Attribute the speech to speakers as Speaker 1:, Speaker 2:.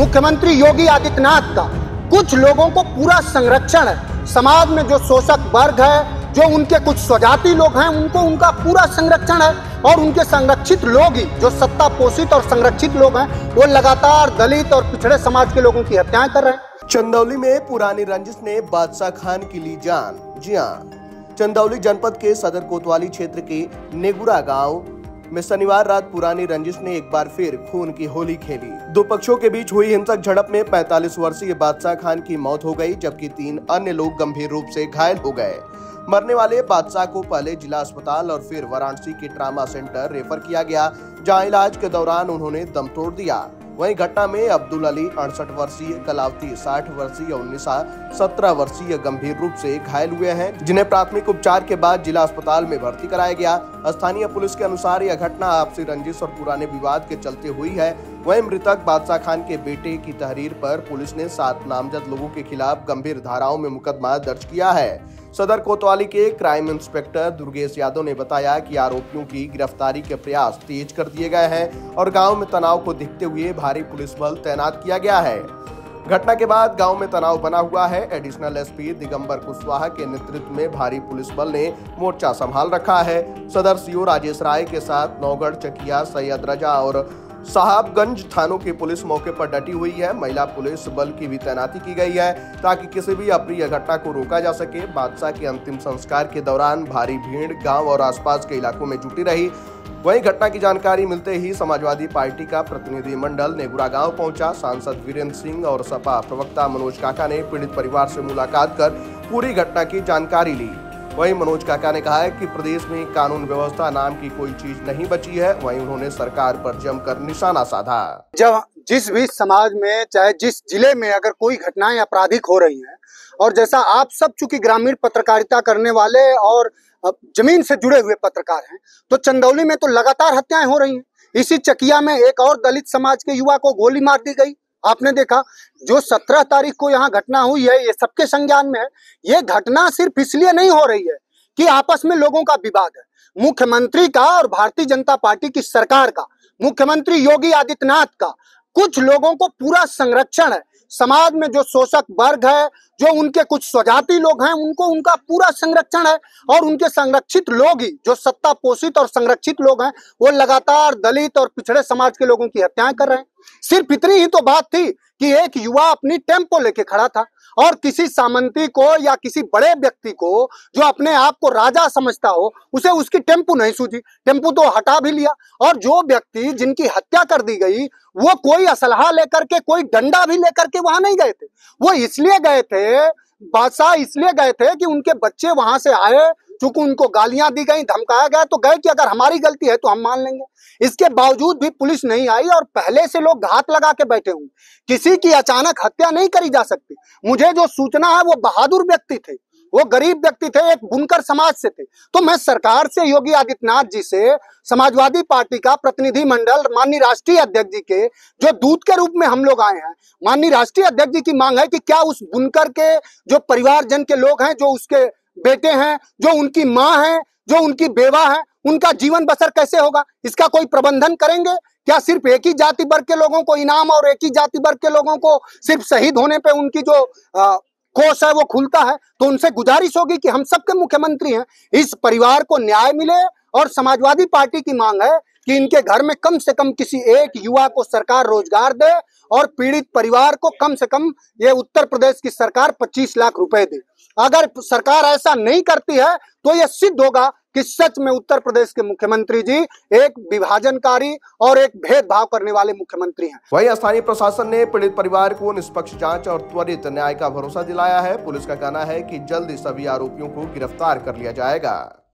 Speaker 1: मुख्यमंत्री योगी आदित्यनाथ का कुछ लोगों को पूरा संरक्षण है। समाज में जो शोषक वर्ग है, जो उनके कुछ स्वजाति लोग हैं, उनको उनका पूरा संरक्षण है और उनके संरक्षित लोग ही जो सत्ता पोषित और संरक्षित लोग हैं, वो लगातार दलित और पिछड़े समाज के लोगों की हत्याएं कर रहे हैं।
Speaker 2: चंदौली में पुरानी रंजिश ने बादशाह खान की ली जान। जी हां, चंदौली जनपद के सदर कोतवाली क्षेत्र के नेगुरा गांव में शनिवार रात पुरानी रंजिश ने एक बार फिर खून की होली खेली। दो पक्षों के बीच हुई हिंसक झड़प में 45 वर्षीय बादशाह खान की मौत हो गई, जबकि 3 अन्य लोग गंभीर रूप से घायल हो गए। मरने वाले बादशाह को पहले जिला अस्पताल और फिर वाराणसी के ट्रामा सेंटर रेफर किया गया, जहां इलाज के दौरान उन्होंने दम तोड़ दिया। वहीं घटना में अब्दुल अली 68 वर्षीय, कलावती 60 वर्षीय और निशा 17 वर्षीय गंभीर रूप से घायल हुए हैं, जिन्हें प्राथमिक उपचार के बाद जिला अस्पताल में भर्ती कराया गया। स्थानीय पुलिस के अनुसार यह घटना आपसी रंजिश और पुराने विवाद के चलते हुई है। वहीं मृतक बादशाह खान के बेटे की तहरीर पर पुलिस ने 7 नामजद लोगों के खिलाफ गंभीर धाराओं में मुकदमा दर्ज किया है। सदर कोतवाली के क्राइम इंस्पेक्टर दुर्गेश यादव ने बताया कि आरोपियों की गिरफ्तारी के प्रयास तेज कर दिए गए हैं और गांव में तनाव को देखते हुए भारी पुलिस बल तैनात किया गया है। घटना के बाद गांव में तनाव बना हुआ है। एडिशनल एसपी दिगंबर कुशवाहा के नेतृत्व में भारी पुलिस बल ने मोर्चा संभाल रखा है। सदर सीओ राजेश राय के साथ नौगढ़, चकिया, सैयद रजा और साहबगंज थानों की पुलिस मौके पर डटी हुई है। महिला पुलिस बल की भी तैनाती की गई है ताकि किसी भी अप्रिय घटना को रोका जा सके। बादशाह के अंतिम संस्कार के दौरान भारी भीड़ गांव और आसपास के इलाकों में जुटी रही। वहीं घटना की जानकारी मिलते ही समाजवादी पार्टी का प्रतिनिधिमंडल नेगुरा गांव पहुंचा। सांसद वीरेंद्र सिंह और सपा प्रवक्ता मनोज काका ने पीड़ित परिवार से मुलाकात कर पूरी घटना की जानकारी ली। वहीं मनोज काका ने कहा है कि प्रदेश में कानून व्यवस्था नाम की कोई चीज नहीं बची है। वहीं उन्होंने सरकार पर जमकर निशाना साधा।
Speaker 1: जब जिस भी समाज में, चाहे जिस जिले में अगर कोई घटनाएं आपराधिक हो रही हैं, और जैसा आप सब चूंकि ग्रामीण पत्रकारिता करने वाले और जमीन से जुड़े हुए पत्रकार हैं, तो चंदौली में तो लगातार हत्याएं हो रही हैं। इसी चकिया में एक और दलित समाज के युवा को गोली मार दी गई। आपने देखा जो 17 तारीख को यहाँ घटना हुई है, ये सबके संज्ञान में है। ये घटना सिर्फ इसलिए नहीं हो रही है कि आपस में लोगों का विवाद है। मुख्यमंत्री का और भारतीय जनता पार्टी की सरकार का, मुख्यमंत्री योगी आदित्यनाथ का कुछ लोगों को पूरा संरक्षण है। समाज में जो शोषक वर्ग है, जो उनके कुछ स्वजाति लोग हैं, उनको उनका पूरा संरक्षण है और उनके संरक्षित लोग ही जो सत्ता पोषित और संरक्षित लोग हैं, वो लगातार दलित और पिछड़े समाज के लोगों की हत्याएं कर रहे हैं। सिर्फ इतनी ही तो बात थी कि एक युवा अपनी टेम्पो लेके खड़ा था और किसी सामंती को या किसी बड़े व्यक्ति को जो अपने आप को राजा समझता हो, उसे उसकी टेम्पो नहीं सूझी, टेम्पो तो हटा भी लिया। और जो व्यक्ति जिनकी हत्या कर दी गई, वो कोई असलहा लेकर के, कोई डंडा भी लेकर के वहां नहीं गए थे। वो इसलिए गए थे, बादशाह इसलिए गए थे कि उनके बच्चे वहां से आए, चूंकि उनको गालियां दी गई, धमकाया गया, तो गए कि अगर हमारी गलती है तो हम मान लेंगे। इसके बावजूद भी पुलिस नहीं आई और पहले से लोग घात लगा के बैठे हुए। किसी की अचानक हत्या नहीं करी जा सकती। मुझे जो सूचना है वो बहादुर व्यक्ति थे, वो गरीब व्यक्ति थे, एक बुनकर समाज से थे। तो मैं सरकार से, योगी आदित्यनाथ जी से, समाजवादी पार्टी का प्रतिनिधि मंडल, माननीय राष्ट्रीय अध्यक्ष जी के जो दूत के रूप में हम लोग आए हैं, माननीय राष्ट्रीय अध्यक्ष जी की मांग है कि क्या उस बुनकर के जो परिवारजन के लोग हैं, जो उसके बेटे हैं, जो उनकी माँ है, जो उनकी बेवा है, उनका जीवन बसर कैसे होगा, इसका कोई प्रबंधन करेंगे? क्या सिर्फ एक ही जाति वर्ग के लोगों को इनाम और एक ही जाति वर्ग के लोगों को सिर्फ शहीद होने पे उनकी जो कोष है वो खुलता है? तो उनसे गुजारिश होगी कि हम सबके मुख्यमंत्री हैं, इस परिवार को न्याय मिले। और समाजवादी पार्टी की मांग है कि इनके घर में कम से कम किसी एक युवा को सरकार रोजगार दे और पीड़ित परिवार को कम से कम ये उत्तर प्रदेश की सरकार 25 लाख रुपए दे। अगर सरकार ऐसा नहीं करती है तो यह सिद्ध होगा कि सच में उत्तर प्रदेश के मुख्यमंत्री जी एक विभाजनकारी और एक भेदभाव करने वाले मुख्यमंत्री हैं।
Speaker 2: वहीं स्थानीय प्रशासन ने पीड़ित परिवार को निष्पक्ष जांच और त्वरित न्याय का भरोसा दिलाया है। पुलिस का कहना है कि जल्द सभी आरोपियों को गिरफ्तार कर लिया जाएगा।